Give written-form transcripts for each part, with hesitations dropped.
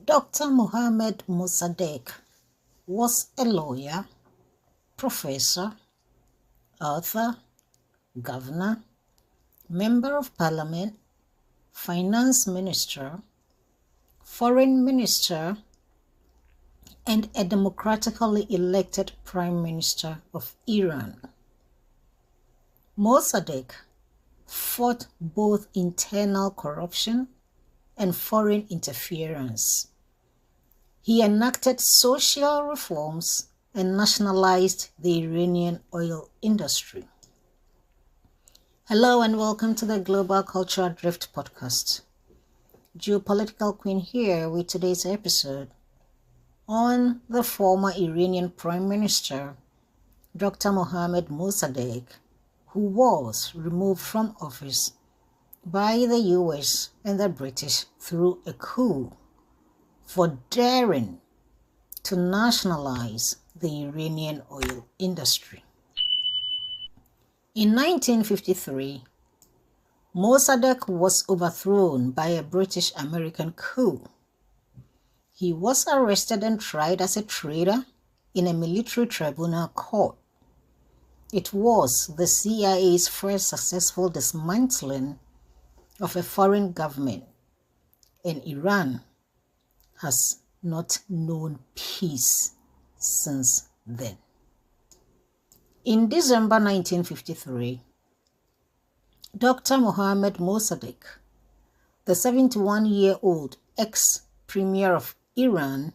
Dr. Mohammed Mossadegh was a lawyer, professor, author, governor, member of parliament, finance minister, foreign minister, and a democratically elected prime minister of Iran. Mossadegh fought both internal corruption and foreign interference. He enacted social reforms and nationalized the Iranian oil industry. Hello and welcome to the Global Cultural Drift podcast. Geopolitical Queen here with today's episode on the former Iranian Prime Minister, Dr. Mohammed Mossadegh, who was removed from office by the US and the British through a coup for daring to nationalize the Iranian oil industry. In 1953, Mossadegh was overthrown by a British-American coup. He was arrested and tried as a traitor in a military tribunal court. It was the CIA's first successful dismantling of a foreign government, and Iran has not known peace since then. In December 1953, Dr. Mohammed Mossadegh, the 71-year-old ex-premier of Iran,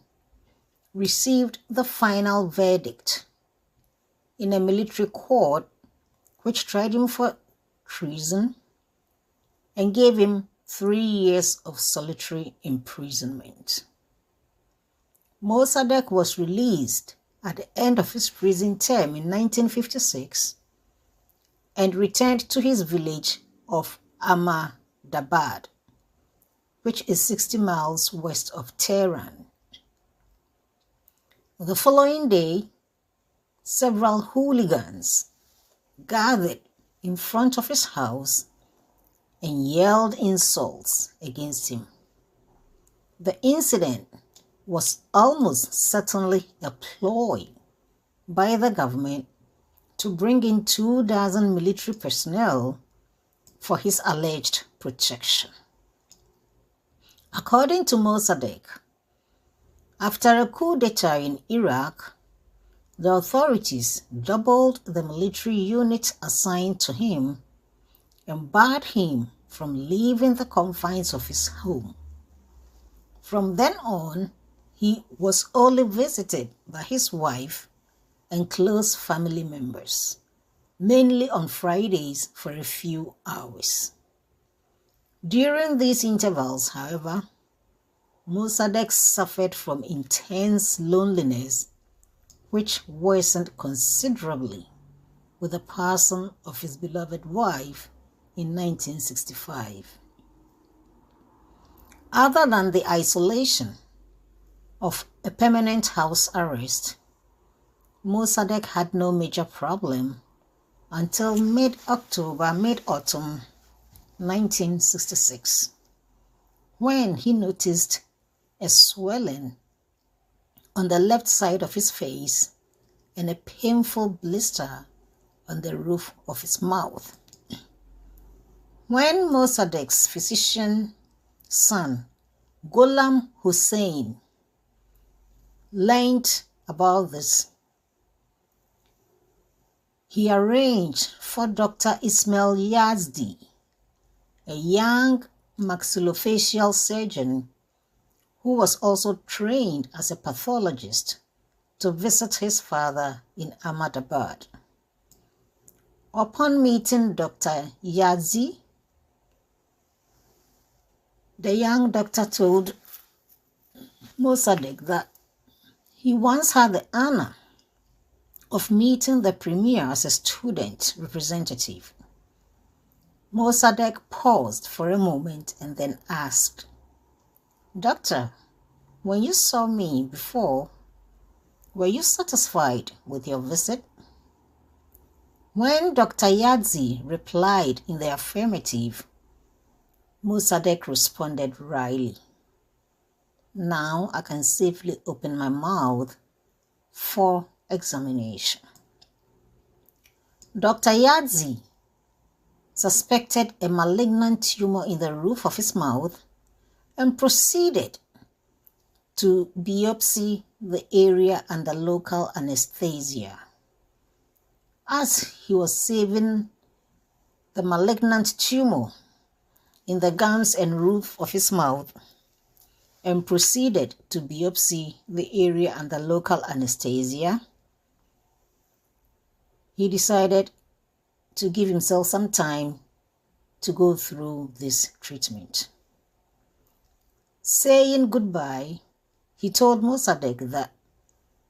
received the final verdict in a military court which tried him for treason and gave him 3 years of solitary imprisonment. Mossadegh was released at the end of his prison term in 1956 and returned to his village of Ahmadabad, which is 60 miles west of Tehran. The following day, several hooligans gathered in front of his house and yelled insults against him. The incident was almost certainly a ploy by the government to bring in 24 military personnel for his alleged protection. According to Mossadegh, after a coup d'etat in Iraq, the authorities doubled the military unit assigned to him and barred him from leaving the confines of his home. From then on, he was only visited by his wife and close family members, mainly on Fridays for a few hours. During these intervals, however, Mossadegh suffered from intense loneliness, which worsened considerably with the passing of his beloved wife in 1965. Other than the isolation of a permanent house arrest, Mossadegh had no major problem until mid-autumn 1966, when he noticed a swelling on the left side of his face and a painful blister on the roof of his mouth. When Mossadegh's physician son, Ghulam Hussein, learned about this, he arranged for Dr. Ismail Yazdi, a young maxillofacial surgeon who was also trained as a pathologist, to visit his father in Ahmadabad. Upon meeting Dr. Yazdi, the young doctor told Mossadegh that he once had the honor of meeting the premier as a student representative. Mossadegh paused for a moment and then asked, "Doctor, when you saw me before, were you satisfied with your visit?" When Dr. Yazdi replied in the affirmative, Mossadegh responded wryly, Now I can safely open my mouth for examination. Dr. Yadzi suspected a malignant tumor in the roof of his mouth and proceeded to biopsy the area under local anesthesia. As he was saving the malignant tumor in the gums and roof of his mouth and proceeded to biopsy the area under local anesthesia, he decided to give himself some time to go through this treatment. Saying goodbye, he told Mossadegh that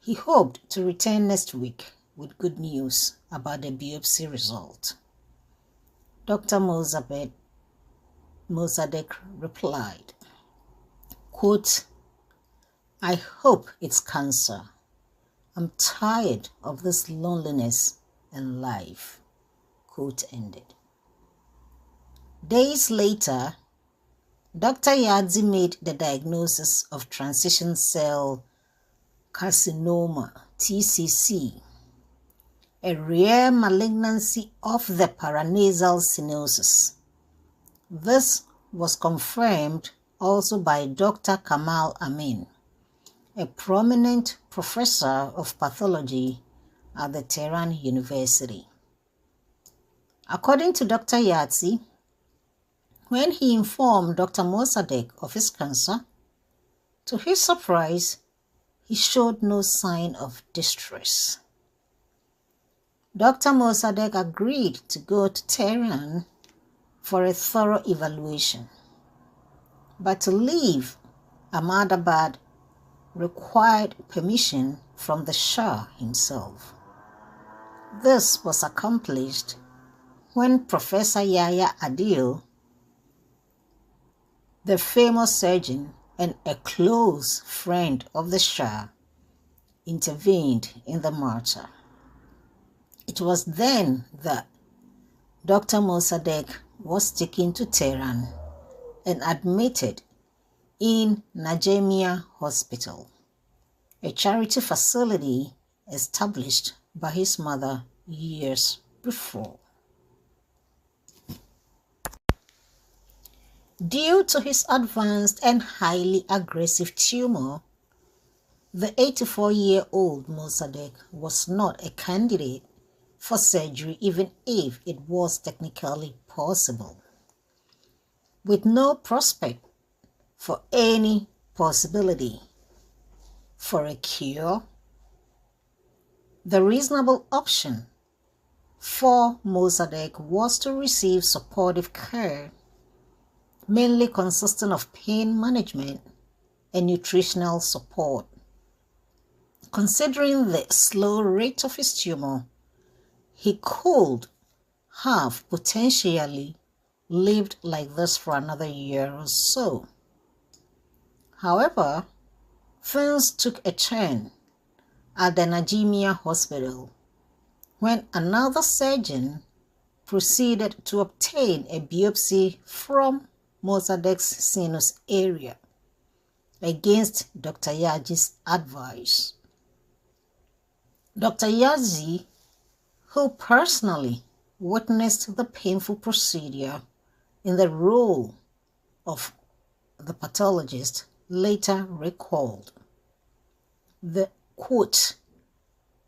he hoped to return next week with good news about the biopsy result. Dr. Mossadegh replied, quote, "I hope it's cancer. I'm tired of this loneliness and life," quote ended. Days later, Dr. Yadzi made the diagnosis of transition cell carcinoma, TCC, a rare malignancy of the paranasal cynosis. This was confirmed also by Dr. Kamal Amin, a prominent professor of pathology at the Tehran University. According to Dr. Yadzi, when he informed Dr. Mossadegh of his cancer, to his surprise, he showed no sign of distress. Dr. Mossadegh agreed to go to Tehran for a thorough evaluation, but to leave Ahmedabad required permission from the Shah himself. This was accomplished when Professor Yahya Adil, the famous surgeon and a close friend of the Shah, intervened in the matter. It was then that Dr. Mossadegh was taken to Tehran and admitted in Najemiah Hospital, a charity facility established by his mother years before. Due to his advanced and highly aggressive tumor, the 84-year-old Mossadegh was not a candidate for surgery even if it was technically possible. With no prospect for any possibility for a cure, the reasonable option for Mossadegh was to receive supportive care, mainly consisting of pain management and nutritional support. Considering the slow rate of his tumor, he could have potentially lived like this for another year or so. However, things took a turn at the Najemiah Hospital when another surgeon proceeded to obtain a biopsy from Mossadegh's sinus area against Dr. Yadzi's advice. Dr. Yadzi, who personally witnessed the painful procedure in the role of the pathologist, later recalled the quote,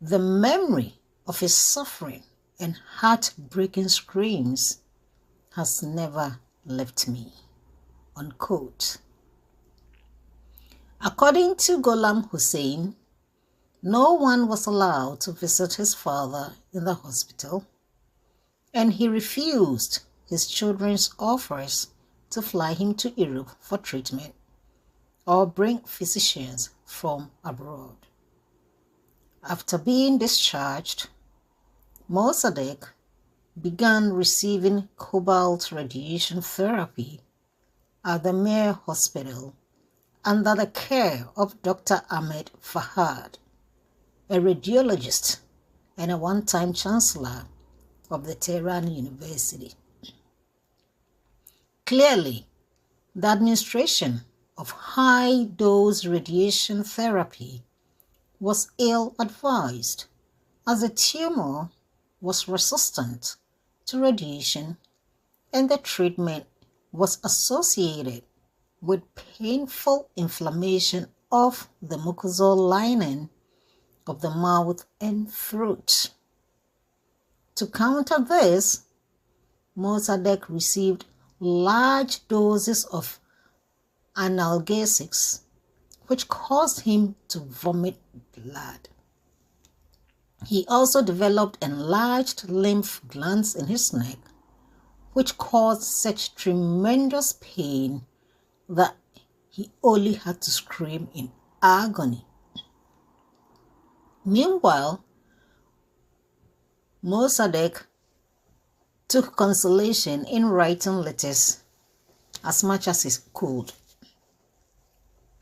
"The memory of his suffering and heartbreaking screams has never left me," unquote. According to Gholam Hussein, no one was allowed to visit his father in the hospital, and he refused his children's offers to fly him to Europe for treatment or bring physicians from abroad. After being discharged, Mossadegh began receiving cobalt radiation therapy at the Mir Hospital under the care of Dr. Ahmed Fahad, a radiologist and a one-time chancellor of the Tehran University. Clearly, the administration of high-dose radiation therapy was ill-advised, as the tumor was resistant to radiation and the treatment was associated with painful inflammation of the mucosal lining of the mouth and throat. To counter this, Mossadegh received large doses of analgesics, which caused him to vomit blood. He also developed enlarged lymph glands in his neck, which caused such tremendous pain that he only had to scream in agony. Meanwhile, Mossadegh took consolation in writing letters as much as he could.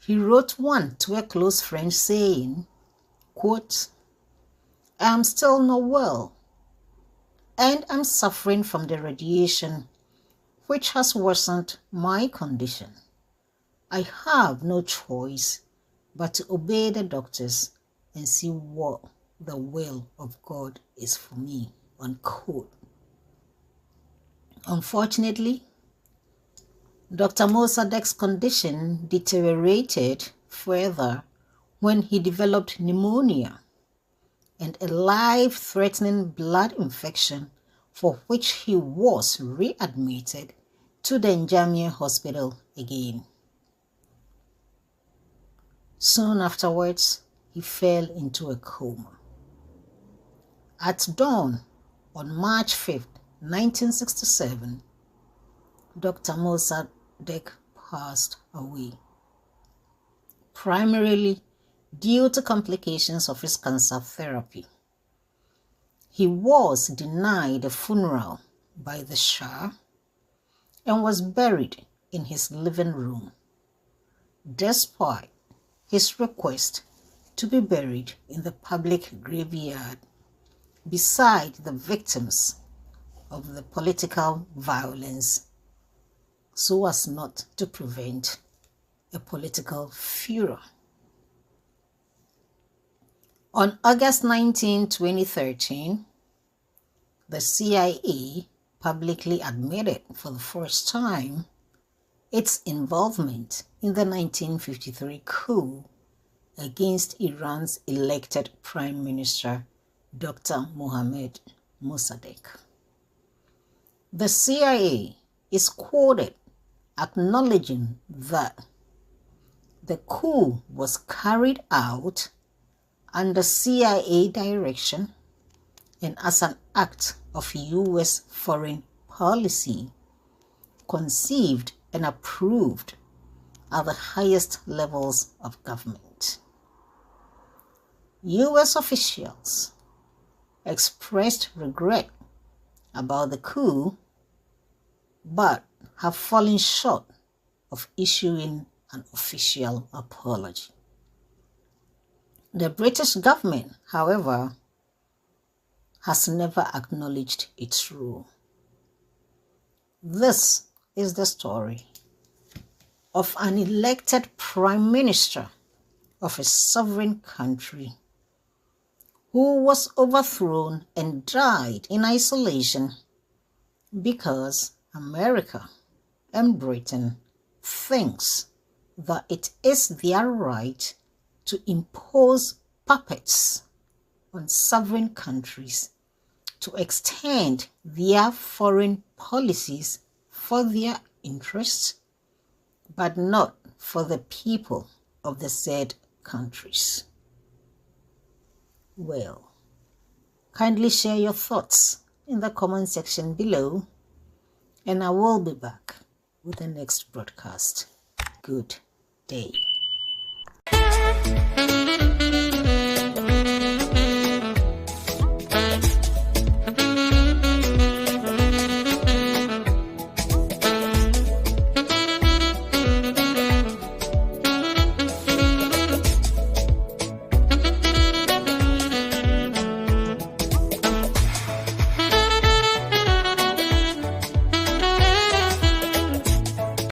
He wrote one to a close friend saying, quote, "I am still not well, and I'm suffering from the radiation, which has worsened my condition. I have no choice but to obey the doctors and see what the will of God is for me," unquote. Unfortunately, Dr. Mossadegh's condition deteriorated further when he developed pneumonia and a life-threatening blood infection, for which he was readmitted to the Njamia Hospital again. Soon afterwards, he fell into a coma. At dawn on March 5th, 1967, Dr. Mossadegh passed away, primarily due to complications of his cancer therapy. He was denied a funeral by the Shah and was buried in his living room, despite his request to be buried in the public graveyard beside the victims of the political violence, so as not to prevent a political furor. On August 19, 2013, the CIA publicly admitted for the first time its involvement in the 1953 coup against Iran's elected Prime Minister, Dr. Mohammed Mossadegh. The CIA is quoted acknowledging that the coup was carried out under CIA direction and as an act of U.S. foreign policy, conceived and approved at the highest levels of government. U.S. officials expressed regret about the coup, but have fallen short of issuing an official apology. The British government, however, has never acknowledged its role. This is the story of an elected Prime Minister of a sovereign country who was overthrown and died in isolation because America and Britain thinks that it is their right to impose puppets on sovereign countries to extend their foreign policies for their interests, but not for the people of the said countries. Well, kindly share your thoughts in the comment section below, and I will be back with the next broadcast. Good day.